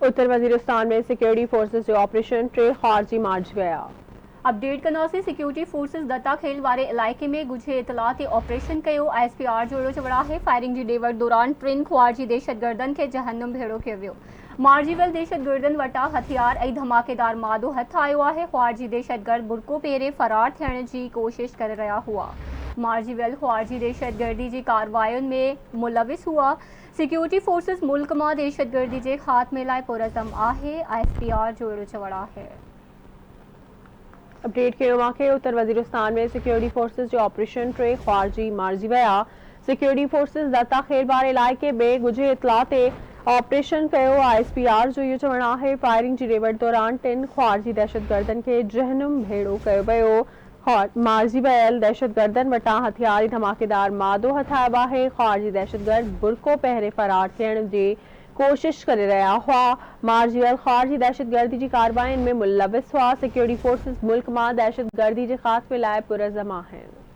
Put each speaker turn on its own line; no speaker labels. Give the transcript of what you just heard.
उत्तर वजीरिस्तान में security forces जो operation टे खारजी मार्च गया।
अपडेट कनासी सिक्योरिटी फोर्सेस दत्ता खेल वारे इलाके में गुझे इतलात ऑपरेशन कयो। ISPR जोड़ो चवड़ा है फायरिंग जी डेवर दौरान 3 ख्वारजी दहशतगर्दन के जहन्नुम भेड़ो कयो वियो। मार्जीवेल दहशतगर्दन वटा हथियार ऐं धमाकेदार मादो हथ आयो है। ख्वारजी दहशतगर्द बुरको पेरे फरार थियण की कोशिश कर रहा हुआ। मार्जीवेल ख्वारजी दहशतगर्दी की कार्रवायुनि में मुलविस हुआ। सिक्योरिटी फोर्सेस मुल्क में दहशतगर्दी के खात्मे लाइ पुरज़म है। ISPR जोड़ो चवड़ा है।
अपडेट कयो वाक़े उत्तर वजीरिस्तान में सिक्योरिटी फोर्सेस जो ऑपरेशन टे ख्वारजी मारजी विया। सिक्योरिटी फोर्सेस दत्ता खेल वारे इलाके में गुझे इतलात ऑपरेशन कयो। ISPR जो इहो चवणु है फायरिंग जी डेवट दौरान 3 ख्वारजी दहशतगर्दन के जहनुम भेड़ो कयो वियो। मारजी वियल दहशतगर्दन वटा हथियार धमाकेदार मादो हथाया है। ख्वारजी दहशतगर्द बुरको पहरे फरार थियण जी कोशिश कर रहा हुआ। मार्जियल खारजी दहशतगर्दी की कार्रवाई में मुलविस हुआ। सिक्योरिटी फोर्सेस मुल्क में दहशतगर्दी के खात्मे लाइ पुरज़म आहिनि।